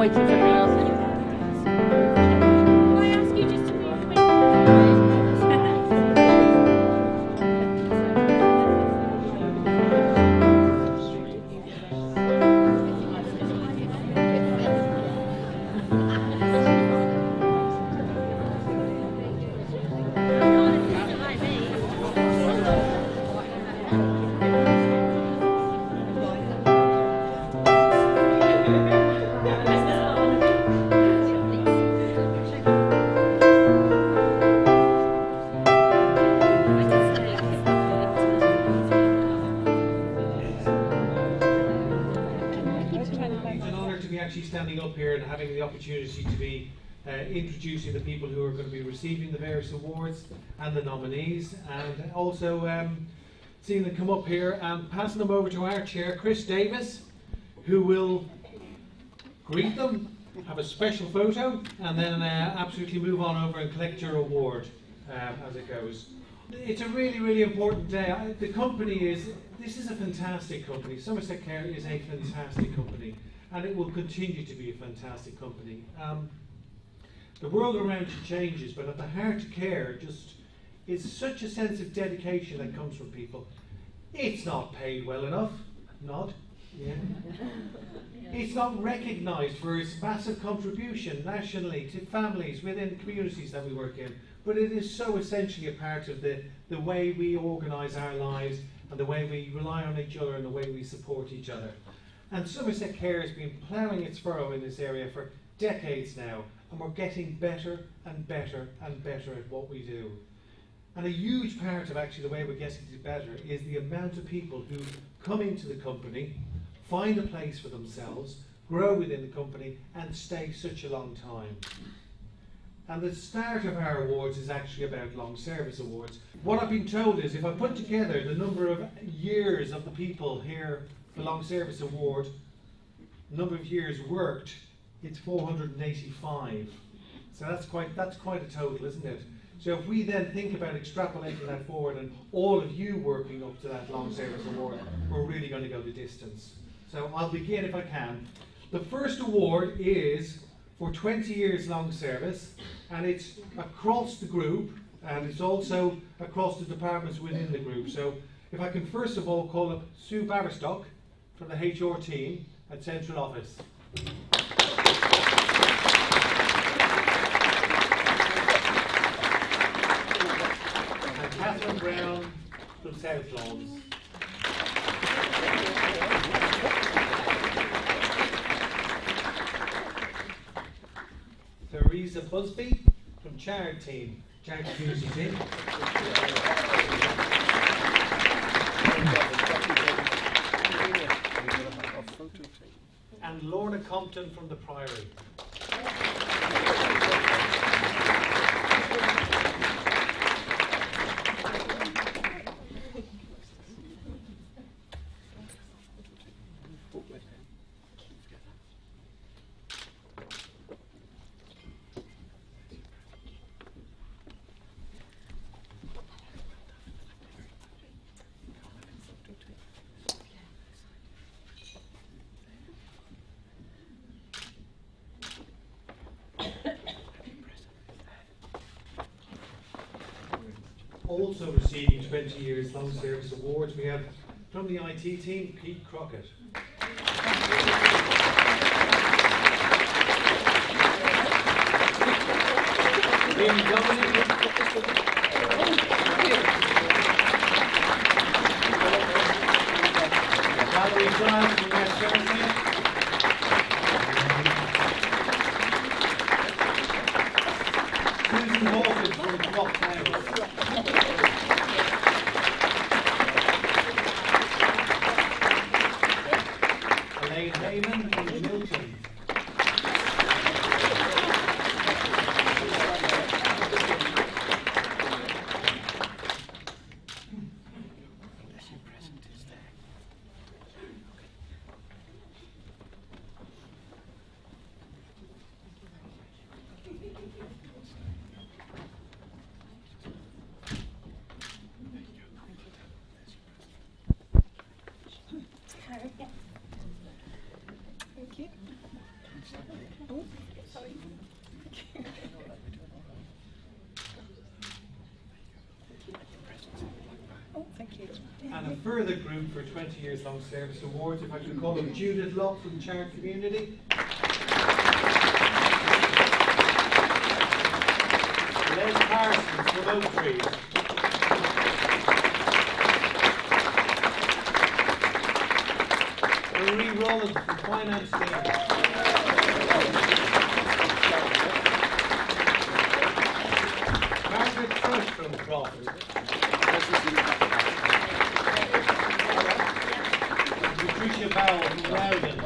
waiting for everyone else. Can I ask you just to move away It's an honour to be actually standing up here and having the opportunity to be introducing the people who are going to be receiving the various awards and the nominees, and also seeing them come up here and passing them over to our chair, Chris Davis, who will greet them, have a special photo, and then absolutely move on over and collect your award as it goes. It's a really, really important day. The company this is a fantastic company. Somerset Care is a fantastic company, and it will continue to be a fantastic company. The world around you changes, but at the heart of care is such a sense of dedication that comes from people. It's not paid well enough. Nod. Yeah. It's not recognised for its massive contribution nationally to families within communities that we work in, but it is so essentially a part of the way we organise our lives and the way we rely on each other and the way we support each other. And Somerset Care has been ploughing its furrow in this area for decades now, and we're getting better and better and better at what we do. And a huge part of actually the way we're getting to better is the amount of people who come into the company, find a place for themselves, grow within the company, and stay such a long time. And the start of our awards is actually about long service awards. What I've been told is if I put together the number of years of the people here for long service award, number of years worked, it's 485. So that's quite a total, isn't it? So if we then think about extrapolating that forward and all of you working up to that long service award, we're really going to go the distance. So I'll begin if I can. The first award is for 20 years long service, and it's across the group, and it's also across the departments within the group. So if I can first of all call up Sue Baverstock from the HR team at Central Office. And Catherine Brown from South Lawns. Theresa Busby from Chard team, Chard Community team. And Lorna Compton from the Priory. Also receiving 20 years long service awards, we have from the IT team, Pete Crockett. Amy Dominic. Valerie Giles from West Somerset. Susan Hawkins from Clock House. Elaine Heyman from Milton. Thank you. Oh, sorry. Oh, thank you. And a further group for 20 years long service awards, if I could call them Judith Locke from Chart Community. Les Parsons from Oak Trees. Marie Rowland from Finance Team. Margaret Crush from Crawford. Patricia Bowell from Loudon.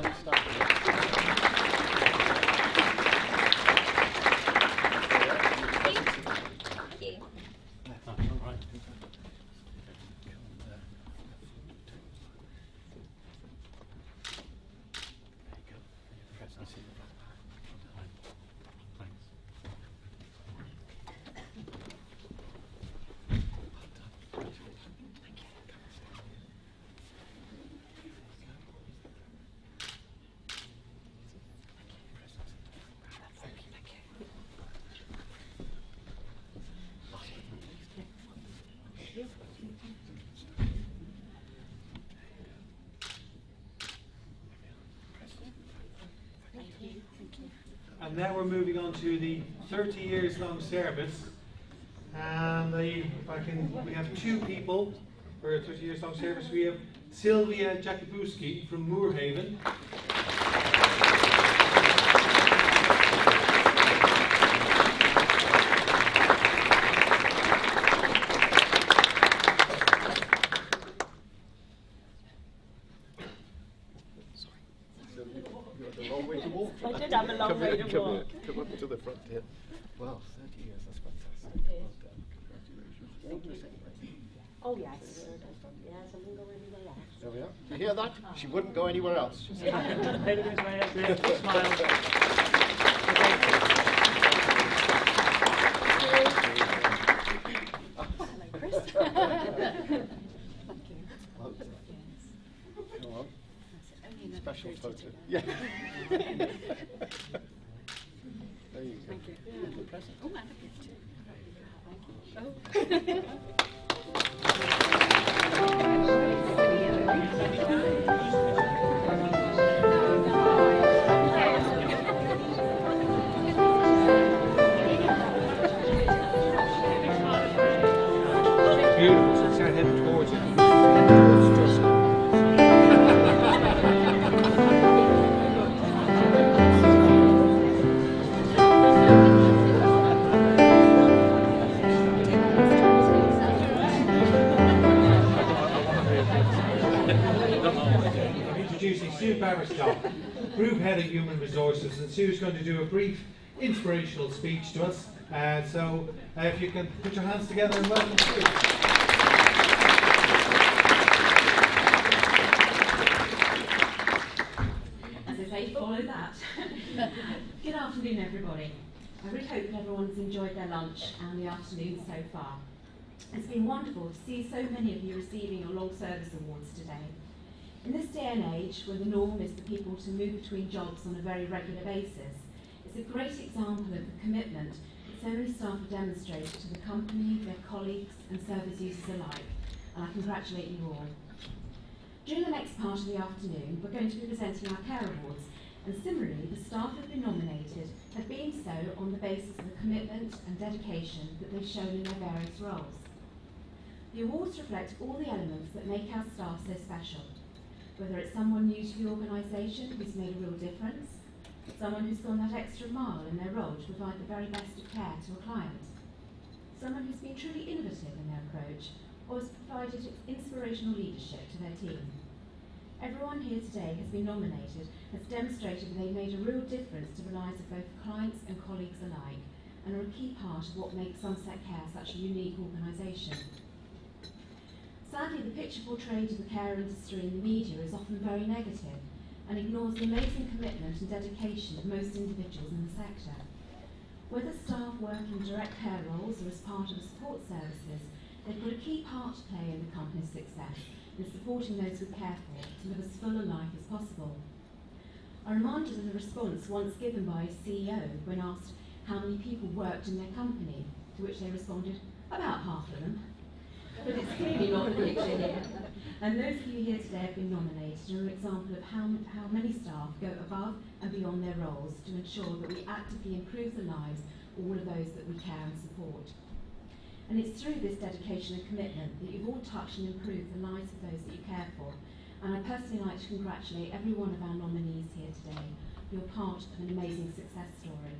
And now we're moving on to the 30 years long service. And we have two people for a 30 years long service. We have Sylvia Jakubuski from Moorhaven. I did have a long way to walk. Come up to the front here. Wow, 30 years, that's fantastic. Well done. Congratulations. Oh, yes. Yes, I wouldn't go anywhere else. There we are. You hear that? She wouldn't go anywhere else. She said. Hello, Chris. Thank you. Well done. Come on. Only Special another photo. to go. Yeah. There you go. Thank you. Good present. Oh, and a gift too. Thank you. Beautiful, so start heading towards it. I'm introducing Sue Barristock, Group Head of Human Resources, and Sue's going to do a brief inspirational speech to us. So if you can put your hands together and welcome Sue. As I say, follow that. Good afternoon, everybody. I really hope that everyone's enjoyed their lunch and the afternoon so far. It's been wonderful to see so many of you receiving your long service awards today. In this day and age, where the norm is for people to move between jobs on a very regular basis, it's a great example of the commitment that so many staff have demonstrated to the company, their colleagues and service users alike, and I congratulate you all. During the next part of the afternoon, we're going to be presenting our care awards, and similarly, the staff have been nominated have been so on the basis of the commitment and dedication that they've shown in their various roles. The awards reflect all the elements that make our staff so special, whether it's someone new to the organisation who's made a real difference, someone who's gone that extra mile in their role to provide the very best of care to a client, someone who's been truly innovative in their approach, or has provided inspirational leadership to their team. Everyone here today has been nominated, has demonstrated that they've made a real difference to the lives of both clients and colleagues alike, and are a key part of what makes Somerset Care such a unique organisation. Sadly, the picture portrayed of the care industry in the media is often very negative and ignores the amazing commitment and dedication of most individuals in the sector. Whether staff work in direct care roles or as part of the support services, they've got a key part to play in the company's success in supporting those we care for to live as full a life as possible. I'm reminded of the response once given by a CEO when asked how many people worked in their company, to which they responded, about half of them. But it's clearly not the picture here. And those of you here today have been nominated are an example of how many staff go above and beyond their roles to ensure that we actively improve the lives of all of those that we care and support. And it's through this dedication and commitment that you've all touched and improved the lives of those that you care for. And I personally like to congratulate every one of our nominees here today. You're part of an amazing success story.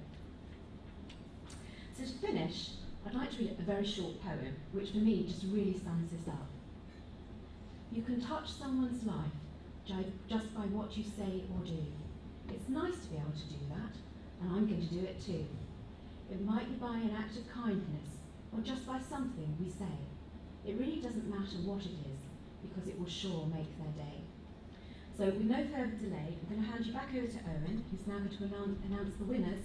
So to finish, I'd like to read a very short poem, which for me just really sums this up. You can touch someone's life just by what you say or do. It's nice to be able to do that, and I'm going to do it too. It might be by an act of kindness, or just by something we say. It really doesn't matter what it is, because it will sure make their day. So with no further delay, I'm going to hand you back over to Owen, who's now going to announce the winners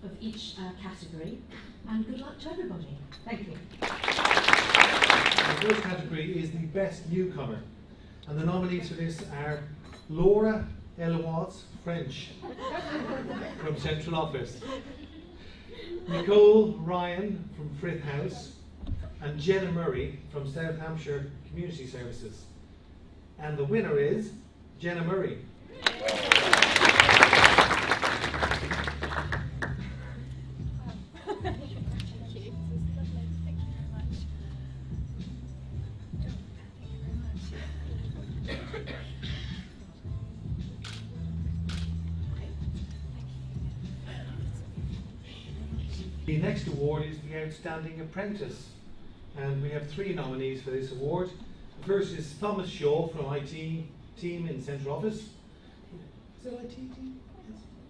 of each category, and good luck to everybody. Thank you. The first category is the Best Newcomer, and the nominees for this are Laura Eloise French from Central Office, Nicole Ryan from Frith House, and Jenna Murray from South Hampshire Community Services. And the winner is Jenna Murray. The next award is the Outstanding Apprentice, and we have 3 nominees for this award. The first is Thomas Shaw from IT team in Central Office. Is it IT team?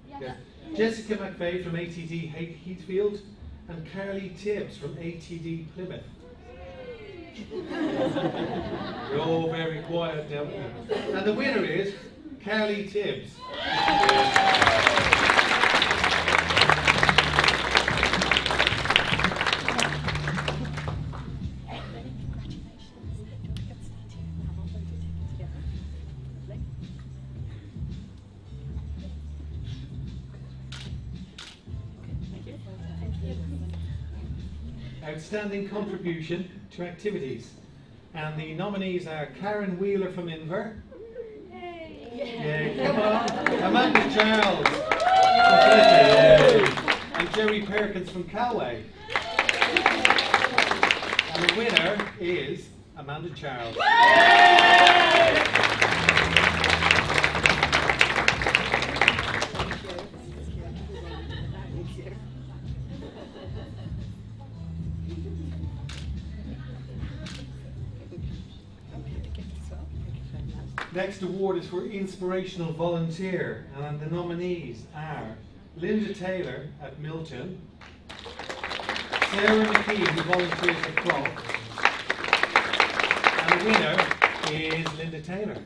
Yes. Yeah. Jessica McVeigh from ATD Heathfield, and Carly Tibbs from ATD Plymouth. You're all very quiet now. And the winner is Carly Tibbs. Outstanding contribution to activities, and the nominees are Karen Wheeler from Inver, Yay. Come on. Amanda Charles and Jerry Perkins from Calway, and the winner is Amanda Charles. Next award is for Inspirational Volunteer, and the nominees are Linda Taylor at Milton, Sarah McKee, who volunteers at Clough, and the winner is Linda Taylor.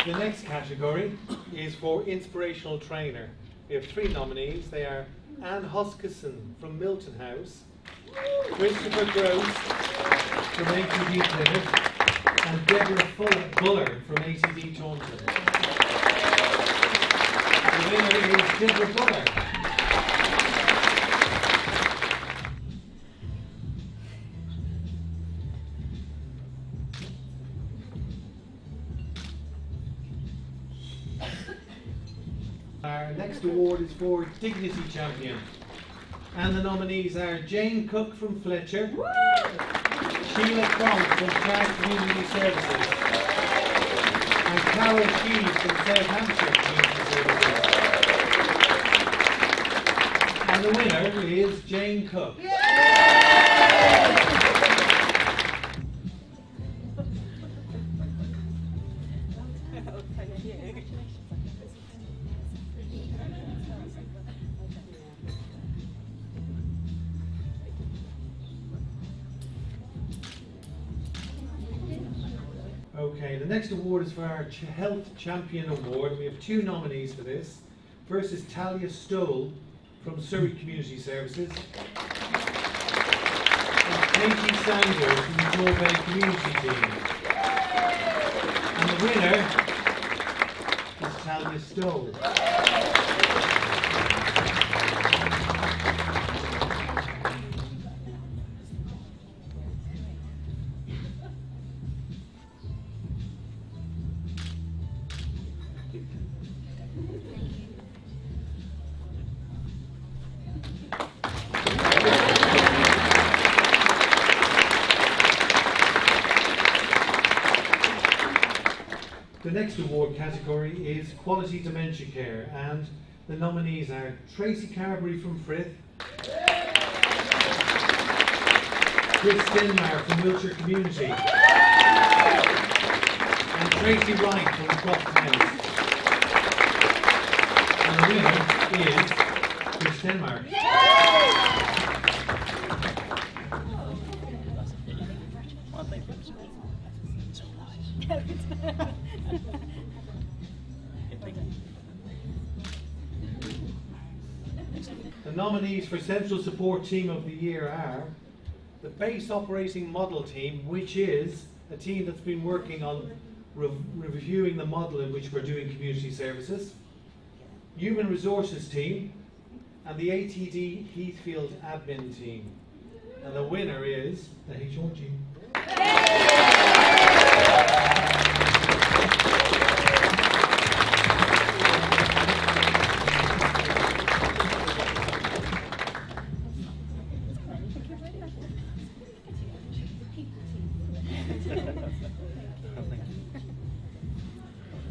The next category is for Inspirational Trainer. We have 3 nominees. They are Anne Hoskison from Milton House, Christopher Gross from ATD Plymouth, and Deborah Buller from ATD Taunton. The winner is Deborah Buller. Our next award is for Dignity Champion, and the nominees are Jane Cook from Fletcher, Sheila Cronk from Clark Community Services, and Carol Keys from South Hampshire Community Services. And the winner is Jane Cook. next award is for our Health Champion Award. We have 2 nominees for this. First is Talia Stoll from Surrey Community Services. And Katie Sanders from the Torbay Community Team. And the winner is Talia Stoll. The next award category is Quality Dementia Care, and the nominees are Tracy Carberry from Frith, Chris Denmark from Wiltshire Community, and Tracy Wright from Croft House. And the winner is Chris Denmark. The nominees for Central Support Team of the Year are the Base Operating Model Team, which is a team that's been working on reviewing the model in which we're doing community services, Human Resources Team, and the ATD Heathfield Admin Team. And the winner is the HR team.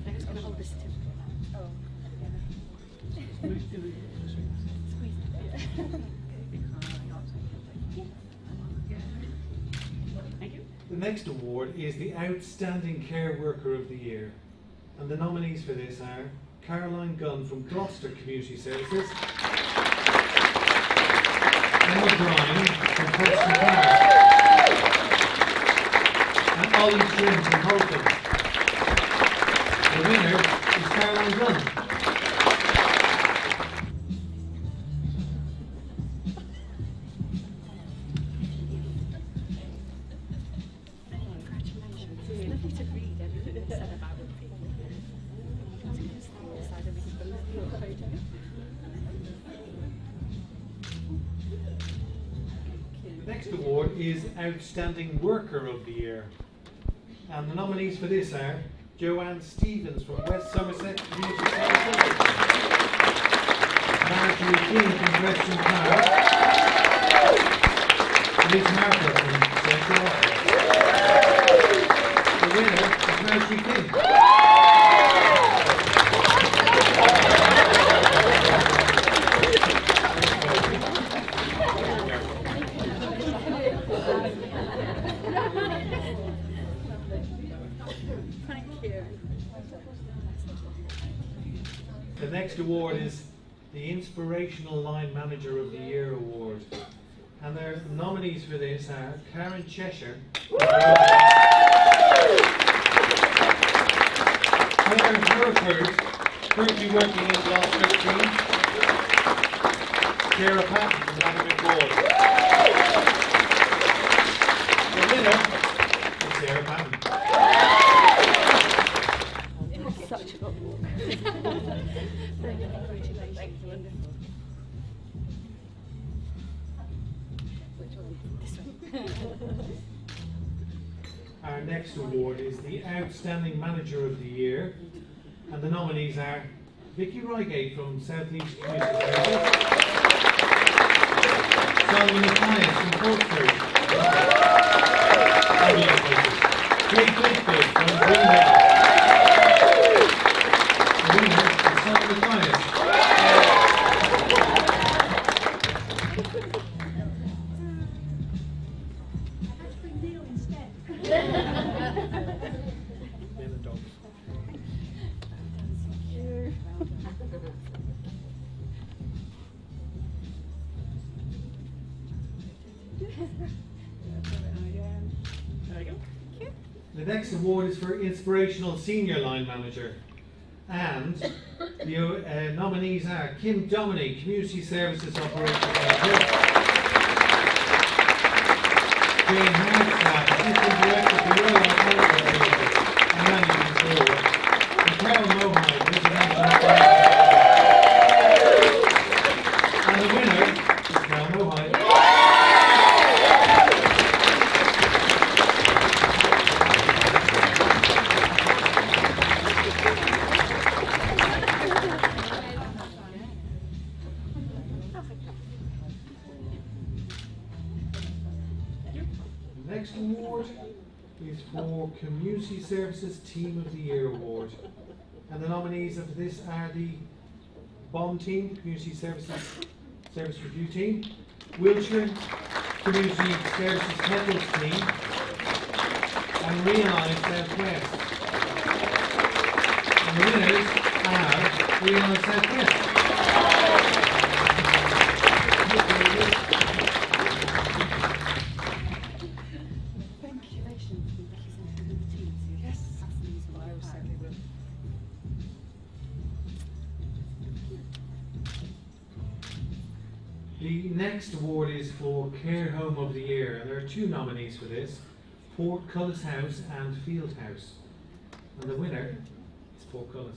I'm just going to hold this tip. Oh. Thank you. The next award is the Outstanding Care Worker of the Year. And the nominees for this are Caroline Gunn from Gloucester Community Services, Emma Bryan from Preston Park, and Ollie Flynn from Holcombe. The winner is Caroline Gunn. Congratulations. It's lovely to read everything that's said about it. The next award is Outstanding Worker of the Year. And the nominees for this are Joanne Stevens from West Somerset Community Services, Marjorie King from Preston Park, Liz Marker from Central Office. The winner is Marjorie King. Thank you. The next award is the Inspirational Line Manager of the Year Award. And their nominees for this are Karen Cheshire, Claire Hereford, currently working in Gloucester team, Sarah Patton from Laddermick Ward. The winner is Sarah Patton. Such a good walk. Thank you. Congratulations. Wonderful. Which one? This one. Our next award is the Outstanding Manager of the Year, and the nominees are Vicky Reigate from South East Community Services, Simon Matthias from Portford, Kate Clifford from Greenhill. The winner is Simon Matthias. Thank you. next award is for Inspirational Senior Line Manager. And the nominees are Kim Dominy, Community Services Operations Manager; Jane Hardstaff, Assistant Director for Royal Authority and Managing Board; and Carol Mohide, Residential Operations. And the winner is Carol Mohide. The next award is for Community Services Team of the Year Award. And the nominees of this are the BOM team, Community Services Service Review team; Wiltshire Community Services Kettles team; and Realise South West. And the winners are Realise South West. The next award is for Care Home of the Year, and there are two nominees for this: Portcullis House and Field House. And the winner is Portcullis.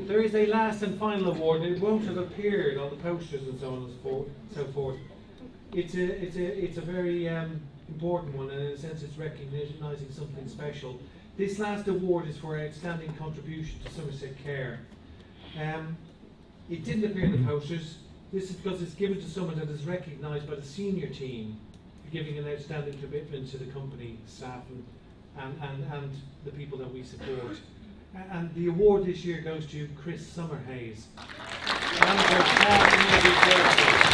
There is a last and final award. It won't have appeared on the posters and so on and so forth. It's a very important one, and in a sense it's recognising something special. This last award is for outstanding contribution to Somerset Care. It didn't appear in the posters. This is because it's given to someone that is recognised by the senior team for giving an outstanding commitment to the company, staff, and the people that we support. And the award this year goes to Chris Summerhays. Manager of Staff and Energy Services.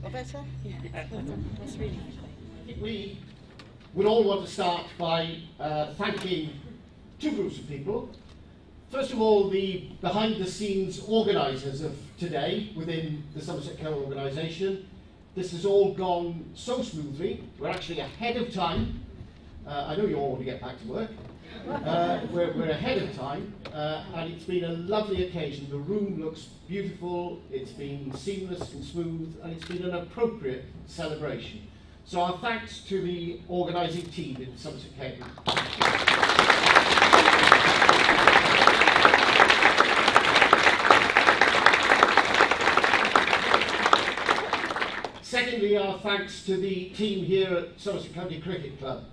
Or better? Yeah. That's really good. We would all want to start by thanking two groups of people. First of all, the behind-the-scenes organisers of today within the Somerset Care organisation. This has all gone so smoothly. We're actually ahead of time. I know you all want to get back to work. We're ahead of time, and it's been a lovely occasion. The room looks beautiful, it's been seamless and smooth, and it's been an appropriate celebration. So our thanks to the organising team in Somerset Care. Secondly, our thanks to the team here at Somerset County Cricket Club.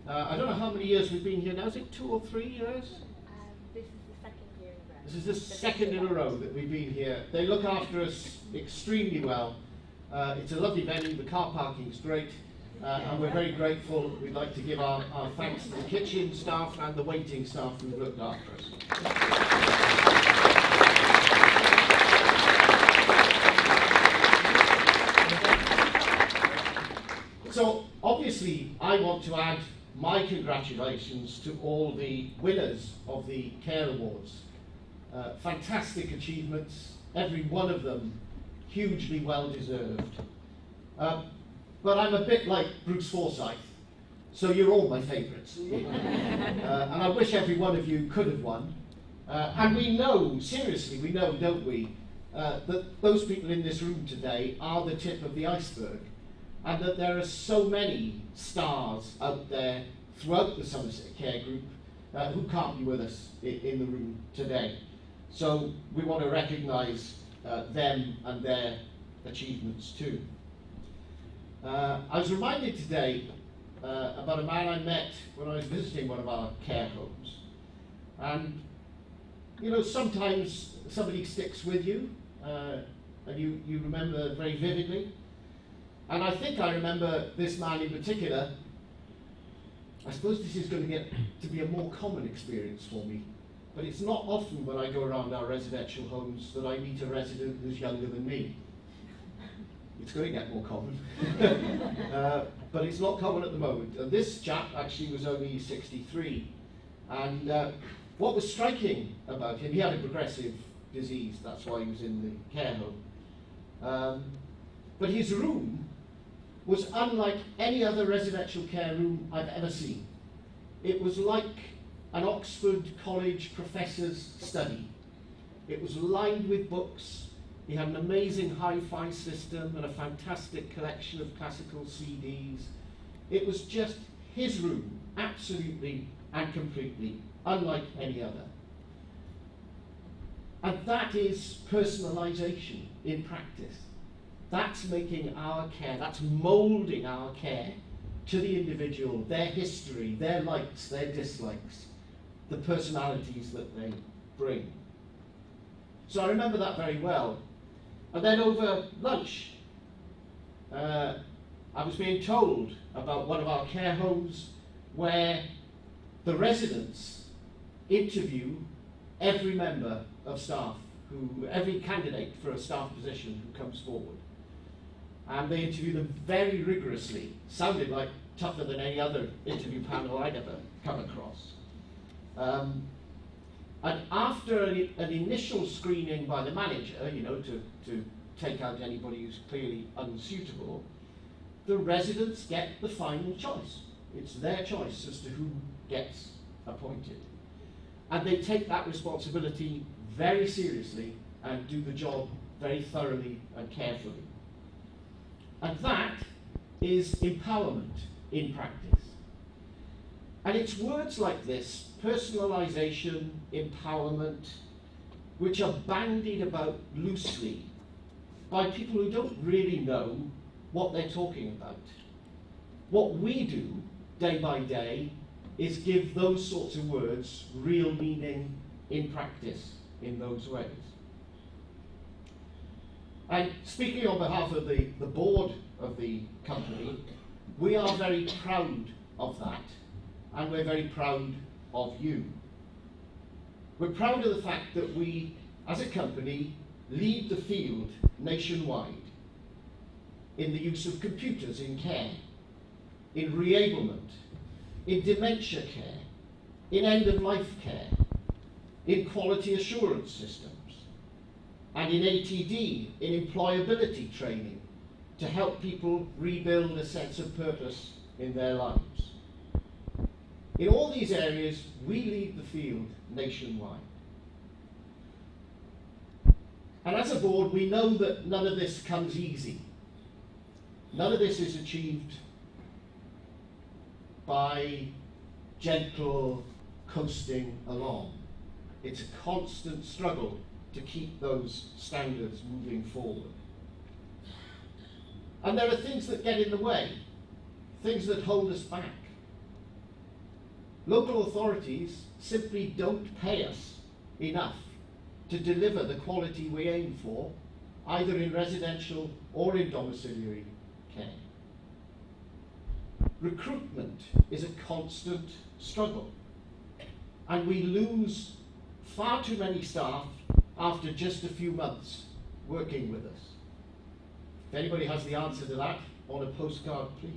I don't know how many years we've been here now. Is it 2 or 3 years? This is the second year in a row. This is the second in a row that we've been here. They look after us extremely well. It's a lovely venue. The car parking's great. And we're very grateful. We'd like to give our thanks to the kitchen staff and the waiting staff who've looked after us. So obviously I want to add my congratulations to all the winners of the Care Awards. Fantastic achievements, every one of them hugely well deserved. But I'm a bit like Bruce Forsyth, so you're all my favourites. And I wish every one of you could have won. And we know, seriously, we know, don't we, that those people in this room today are the tip of the iceberg, and that there are so many stars out there throughout the Somerset Care Group who can't be with us in the room today. So we want to recognise them and their achievements too. I was reminded today about a man I met when I was visiting one of our care homes. And, you know, sometimes somebody sticks with you and you remember very vividly. And I think I remember this man in particular. I suppose this is going to get to be a more common experience for me, but it's not often when I go around our residential homes that I meet a resident who's younger than me. It's going to get more common, but it's not common at the moment. And this chap actually was only 63, and what was striking about him, he had a progressive disease, that's why he was in the care home, but his room was unlike any other residential care room I've ever seen. It was like an Oxford College professor's study. It was lined with books. He had an amazing hi-fi system and a fantastic collection of classical CDs. It was just his room, absolutely and completely unlike any other. And that is personalisation in practice. That's making our care, that's moulding our care to the individual, their history, their likes, their dislikes, the personalities that they bring. So I remember that very well. And then over lunch, I was being told about one of our care homes where the residents interview every member of staff, every candidate for a staff position who comes forward. And they interview them very rigorously, sounded like tougher than any other interview panel I'd ever come across. And after an initial screening by the manager, you know, to take out anybody who's clearly unsuitable, the residents get the final choice. It's their choice as to who gets appointed. And they take that responsibility very seriously and do the job very thoroughly and carefully. And that is empowerment in practice. And it's words like this, personalisation, empowerment, which are bandied about loosely by people who don't really know what they're talking about. What we do day by day is give those sorts of words real meaning in practice in those ways. And speaking on behalf of the board of the company, we are very proud of that, and we're very proud of you. We're proud of the fact that we, as a company, lead the field nationwide in the use of computers in care, in reablement, in dementia care, in end-of-life care, in quality assurance systems, and in ATD, in employability training, to help people rebuild a sense of purpose in their lives. In all these areas, we lead the field nationwide. And as a board, we know that none of this comes easy. None of this is achieved by gentle coasting along. It's a constant struggle to keep those standards moving forward. And there are things that get in the way, things that hold us back. Local authorities simply don't pay us enough to deliver the quality we aim for, either in residential or in domiciliary care. Recruitment is a constant struggle, and we lose far too many staff after just a few months working with us. If anybody has the answer to that, on a postcard, please.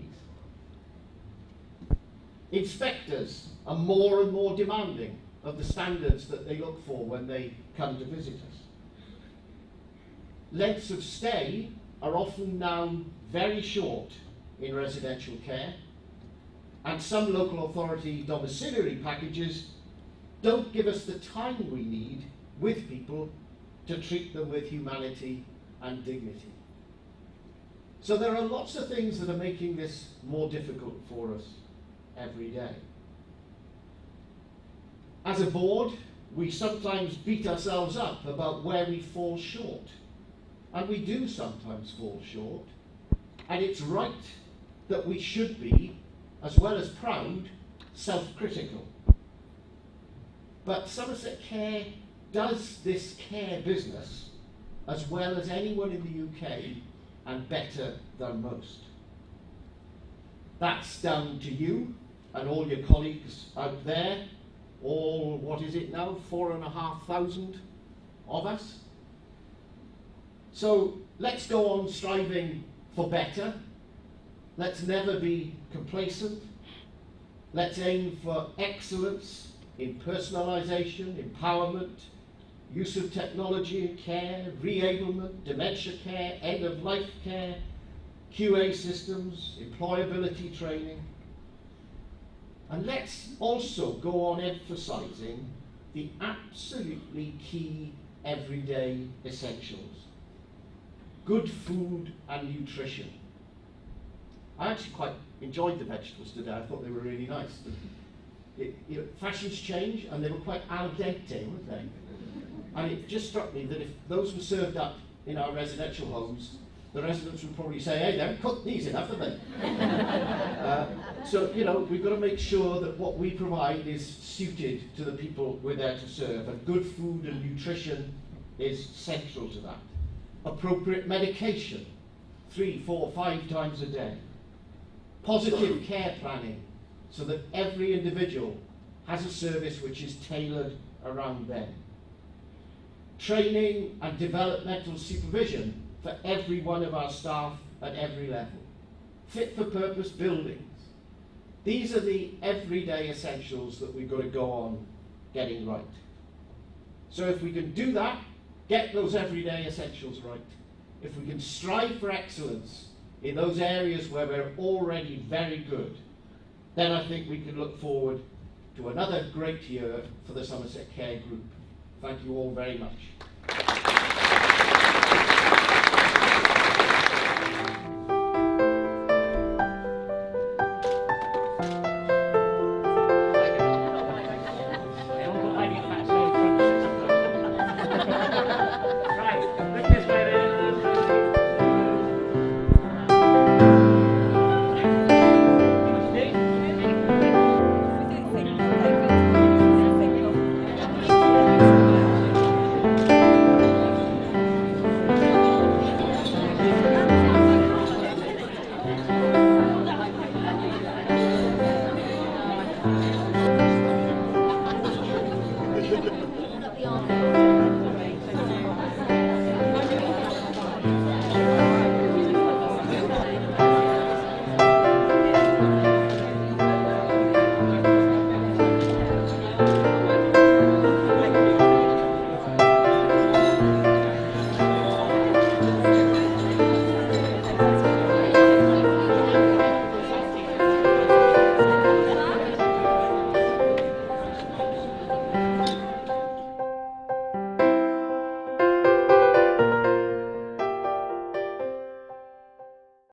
Inspectors are more and more demanding of the standards that they look for when they come to visit us. Lengths of stay are often now very short in residential care, and some local authority domiciliary packages don't give us the time we need with people to treat them with humanity and dignity. So there are lots of things that are making this more difficult for us every day. As a board, we sometimes beat ourselves up about where we fall short. And we do sometimes fall short. And it's right that we should be, as well as proud, self-critical. But Somerset Care does this care business as well as anyone in the UK and better than most. That's down to you and all your colleagues out there, all, what is it now, 4,500 of us. So let's go on striving for better. Let's never be complacent. Let's aim for excellence in personalisation, empowerment, use of technology in care, re-ablement, dementia care, end-of-life care, QA systems, employability training. And let's also go on emphasising the absolutely key everyday essentials. Good food and nutrition. I actually quite enjoyed the vegetables today. I thought they were really nice. Fashions change, and they were quite al dente, weren't they? And it just struck me that if those were served up in our residential homes, the residents would probably say, hey, they haven't cooked these enough, have they? So, we've got to make sure that what we provide is suited to the people we're there to serve, and good food and nutrition is central to that. Appropriate medication, 3, 4, 5 times a day. Positive care planning, so that every individual has a service which is tailored around them. Training and developmental supervision for every one of our staff at every level. Fit for purpose buildings. These are the everyday essentials that we've got to go on getting right. So if we can do that, get those everyday essentials right, if we can strive for excellence in those areas where we're already very good, then I think we can look forward to another great year for the Somerset Care Group. Thank you all very much.